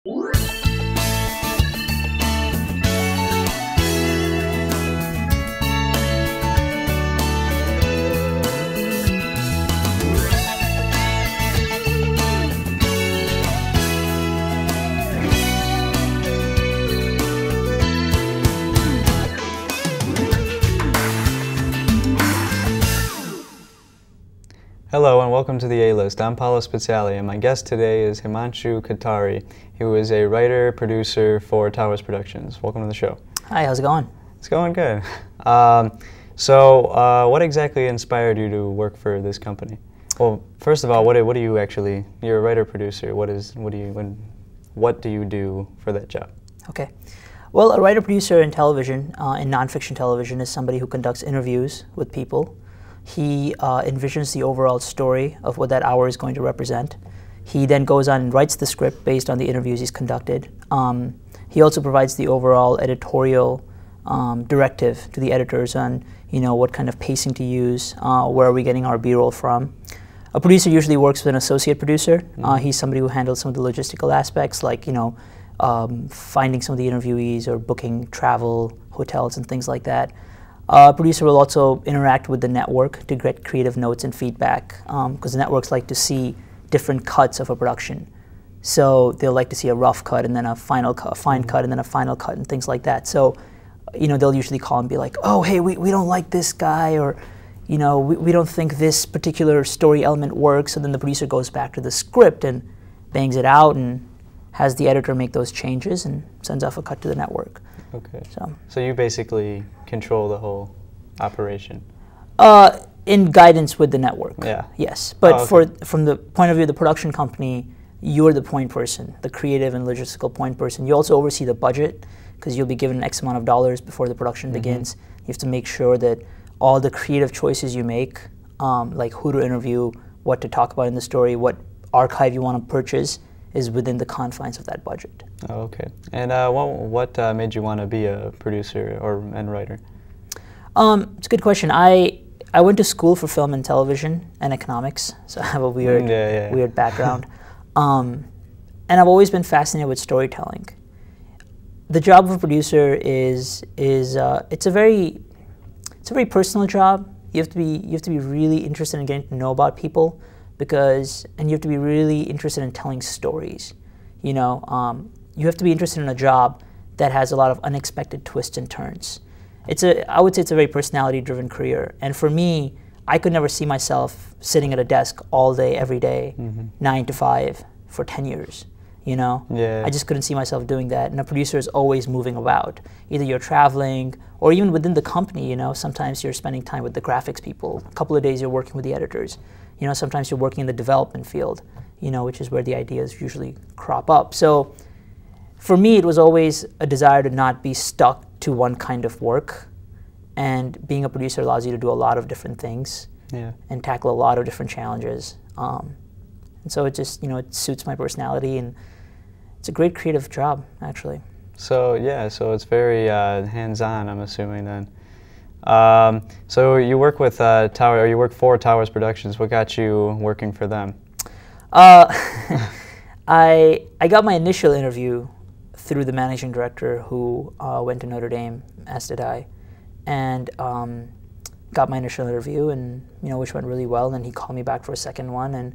Hello and welcome to the A-List. I'm Paolo Speziale and my guest today is Himanshu Kothari, who is a writer, producer for Towers Productions. Welcome to the show. Hi, how's it going? It's going good. What exactly inspired you to work for this company? Well, first of all, what do you actually, you're a writer-producer, what do you do for that job? Okay. Well, a writer-producer in television, in nonfiction television, is somebody who conducts interviews with people. He envisions the overall story of what that hour is going to represent. He then goes on and writes the script based on the interviews he's conducted. He also provides the overall editorial directive to the editors on, what kind of pacing to use, where are we getting our B-roll from. A producer usually works with an associate producer. He's somebody who handles some of the logistical aspects, like finding some of the interviewees or booking travel, hotels, and things like that. A producer will also interact with the network to get creative notes and feedback, because the networks like to see different cuts of a production. So they'll like to see a rough cut and then a final cut, a fine cut and then a final cut and things like that. So, they'll usually call and be like, oh, hey, we don't like this guy, or, we don't think this particular story element works. So then the producer goes back to the script and bangs it out and has the editor make those changes and sends off a cut to the network. Okay. So you basically control the whole operation? In guidance with the network. Yeah. Yes. But from the point of view of the production company, you're the point person, the creative and logistical point person. You also oversee the budget, because you'll be given X amount of dollars before the production begins. You have to make sure that all the creative choices you make, like who to interview, what to talk about in the story, what archive you want to purchase, is within the confines of that budget. Oh, okay. And what made you want to be a producer and writer? It's a good question. I went to school for film and television and economics, so I have a weird background. And I've always been fascinated with storytelling. The job of a producer it's a very personal job. You have to be really interested in getting to know about people, and you have to be really interested in telling stories. You have to be interested in a job that has a lot of unexpected twists and turns. I would say it's a very personality-driven career. And for me, I could never see myself sitting at a desk all day, every day, 9 to 5 for 10 years. Yeah. I just couldn't see myself doing that. And a producer is always moving about. Either you're traveling, or even within the company, sometimes you're spending time with the graphics people. A couple of days you're working with the editors. Sometimes you're working in the development field, which is where the ideas usually crop up. So for me, it was always a desire to not be stuck to one kind of work. And being a producer allows you to do a lot of different things and tackle a lot of different challenges. And so it just, it suits my personality, and it's a great creative job, actually. So yeah, so it's very hands-on, I'm assuming then. So you work with you work for Towers Productions. What got you working for them? I got my initial interview through the managing director who went to Notre Dame, as did I, and got my initial interview, and which went really well. And then he called me back for a second one, and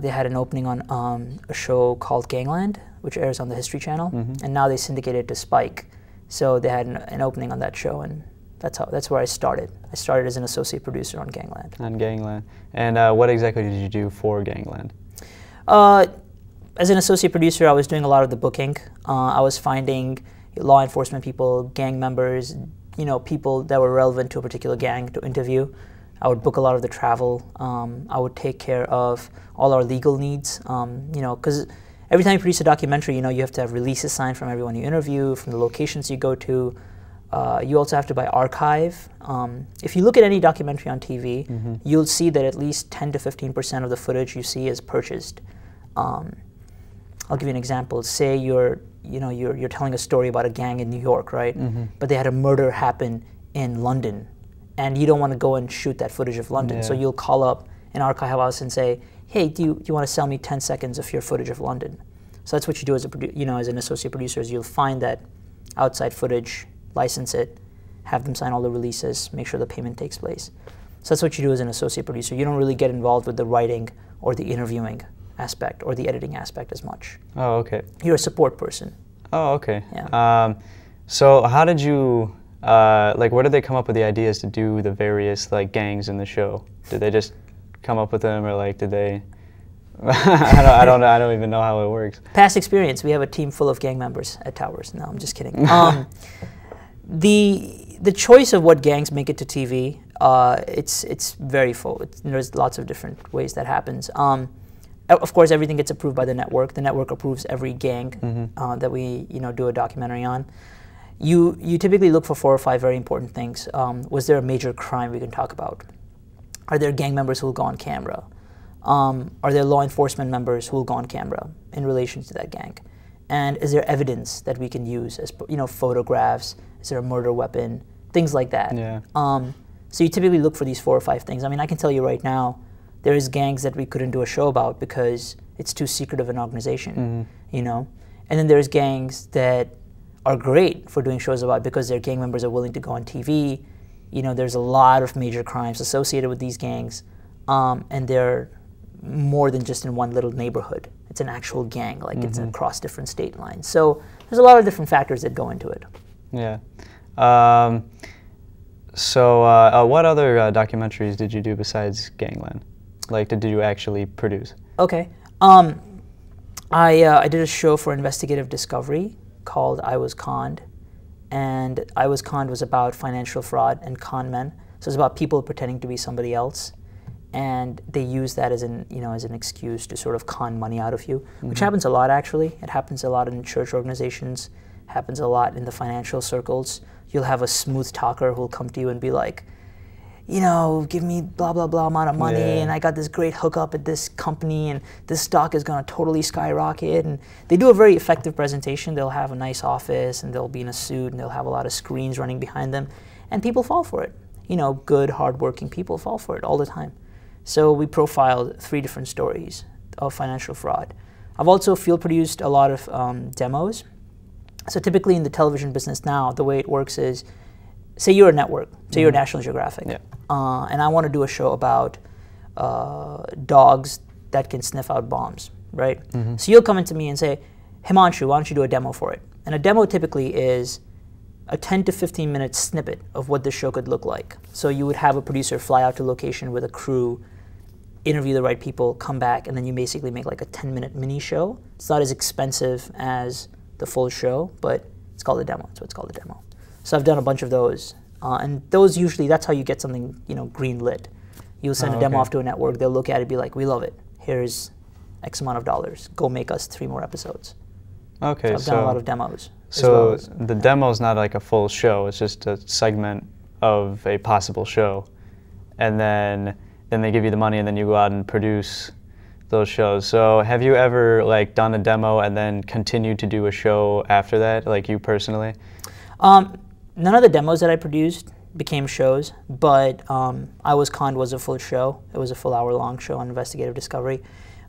they had an opening on a show called Gangland, which airs on the History Channel, and now they syndicated it to Spike. So they had an opening on that show, and that's where I started. I started as an associate producer on Gangland. On Gangland. And what exactly did you do for Gangland? As an associate producer, I was doing a lot of the booking. I was finding law enforcement people, gang members, people that were relevant to a particular gang to interview. I would book a lot of the travel. I would take care of all our legal needs, because every time you produce a documentary, you have to have releases signed from everyone you interview, from the locations you go to. You also have to buy archive. If you look at any documentary on TV, you'll see that at least 10 to 15% of the footage you see is purchased. I'll give you an example. Say you're telling a story about a gang in New York, right? But they had a murder happen in London, and you don't want to go and shoot that footage of London. So you'll call up an archive house and say, hey, do you want to sell me 10 seconds of your footage of London? So that's what you do as as an associate producer, is you'll find that outside footage, license it, have them sign all the releases, make sure the payment takes place. So that's what you do as an associate producer. You don't really get involved with the writing or the interviewing aspect or the editing aspect as much. Oh, okay. You're a support person. Oh, okay. Yeah. So how did you, like, where did they come up with the ideas to do the various, like, gangs in the show? Did they just come up with them, or, like, did they, I don't know, I don't even know how it works. Past experience, we have a team full of gang members at Towers. No, I'm just kidding. The choice of what gangs make it to TV, it's very full. There's lots of different ways that happens. Of course, everything gets approved by the network. The network approves every gang that we do a documentary on. You typically look for 4 or 5 very important things. Was there a major crime we can talk about? Are there gang members who will go on camera? Are there law enforcement members who will go on camera in relation to that gang? And is there evidence that we can use as photographs? Is there a murder weapon? Things like that. Yeah. So you typically look for these 4 or 5 things. I mean, I can tell you right now, there is gangs that we couldn't do a show about because it's too secret of an organization, And then there's gangs that are great for doing shows about because their gang members are willing to go on TV. There's a lot of major crimes associated with these gangs, and they're more than just in one little neighborhood. It's an actual gang, like it's across different state lines. So there's a lot of different factors that go into it. Yeah. So what other documentaries did you do besides Gangland? Like, did you actually produce? Okay. I did a show for Investigative Discovery called I Was Conned. And I Was Conned was about financial fraud and con men. So it's about people pretending to be somebody else. And they use that as an excuse to sort of con money out of you, which happens a lot, actually. It happens a lot in church organizations, happens a lot in the financial circles. You'll have a smooth talker who'll come to you and be like, give me blah, blah, blah amount of money, and I got this great hookup at this company, and this stock is going to totally skyrocket. And they do a very effective presentation. They'll have a nice office, and they'll be in a suit, and they'll have a lot of screens running behind them, and people fall for it. Good, hardworking people fall for it all the time. So we profiled 3 different stories of financial fraud. I've also field produced a lot of demos. So typically in the television business now, the way it works is, say you're a network, say you're National Geographic, and I want to do a show about dogs that can sniff out bombs, right? So you'll come into me and say, Himanshu, why don't you do a demo for it? And a demo typically is a 10 to 15 minute snippet of what the show could look like. So you would have a producer fly out to location with a crew, interview the right people, come back, and then you basically make like a 10-minute mini show. It's not as expensive as the full show, but it's called a demo. That's what it's called, a demo. So I've done a bunch of those, and those usually, that's how you get something, green lit. You'll send a demo off to a network, they'll look at it, be like, we love it. Here's X amount of dollars. Go make us 3 more episodes. Okay, so I've done a lot of demos. So the demo's not like a full show, it's just a segment of a possible show. And then they give you the money, and then you go out and produce those shows. So have you ever like done a demo and then continued to do a show after that, like you personally? None of the demos that I produced became shows, but I Was Conned was a full show. It was a full hour-long show on Investigative Discovery.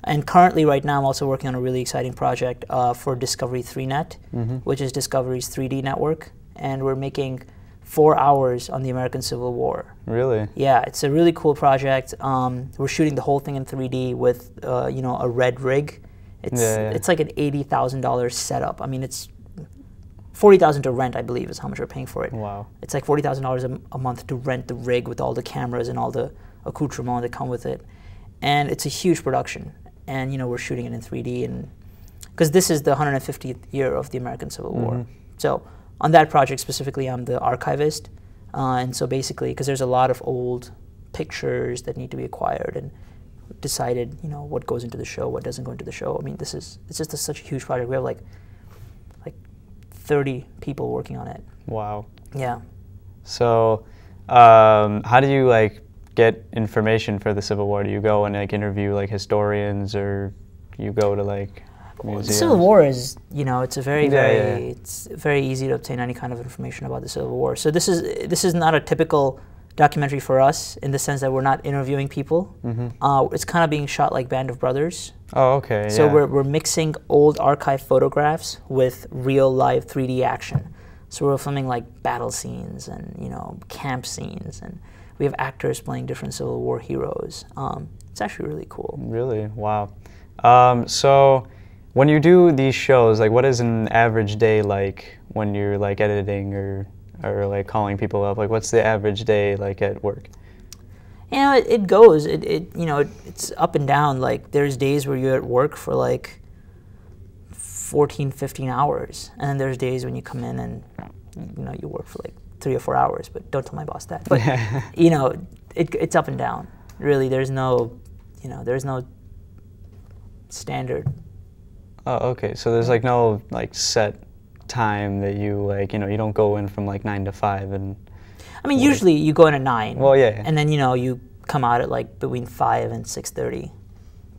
And currently, right now, I'm also working on a really exciting project for Discovery 3Net, which is Discovery's 3D network. And we're making 4 hours on the American Civil War. Really? Yeah, it's a really cool project. We're shooting the whole thing in 3D with a red rig. It's like an $80,000 setup. I mean, it's $40,000 to rent, I believe, is how much we're paying for it. Wow. It's like $40,000 a month to rent the rig with all the cameras and all the accoutrements that come with it. And it's a huge production. And we're shooting it in 3D, and because this is the 150th year of the American Civil War. So on that project specifically, I'm the archivist. And so basically, because there's a lot of old pictures that need to be acquired, and decided, what goes into the show, what doesn't go into the show. I mean, it's just such a huge project. We have like 30 people working on it. Wow. Yeah. So how do you get information for the Civil War? Do you go and interview historians, or you go to museums? The Civil War is, it's a it's very easy to obtain any kind of information about the Civil War. So this is not a typical documentary for us in the sense that we're not interviewing people. It's kind of being shot like Band of Brothers, Oh, okay. So yeah. we're mixing old archive photographs with real live 3D action. So we're filming like battle scenes and, you know, camp scenes, and we have actors playing different Civil War heroes. It's actually really cool. Really? Wow. So when you do these shows, like, what is an average day like when you're like editing or like calling people up? Like, what's the average day like at work? You know, it goes. You know, it's up and down. Like, there's days where you're at work for like 14, 15 hours, and then there's days when you come in and, you know, you work for like 3 or 4 hours. But don't tell my boss that. But you know, it's up and down. Really, there's no, you know, there's no standard. Oh, okay. So there's like no like set time that you like, you know, you don't go in from like 9 to 5 and. I mean, usually you go in at 9. Well, yeah. And then, you know, you come out at like between 5 and 6:30.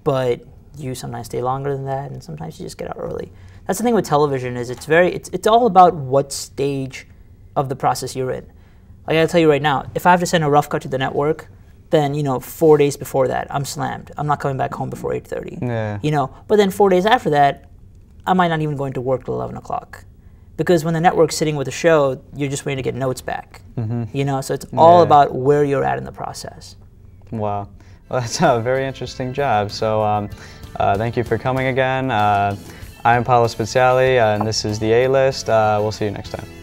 But you sometimes stay longer than that, and sometimes you just get out early. That's the thing with television, is it's all about what stage of the process you're in. Like, I gotta tell you right now, if I have to send a rough cut to the network, then, you know, 4 days before that, I'm slammed. I'm not coming back home before 8:30. Yeah. You know, but then 4 days after that, I might not even go into work till 11 o'clock. Because when the network's sitting with a show, you're just waiting to get notes back. You know, so it's all about where you're at in the process. Wow. Well, that's a very interesting job. So thank you for coming again. I'm Paolo Speziale, and this is The A-List. We'll see you next time.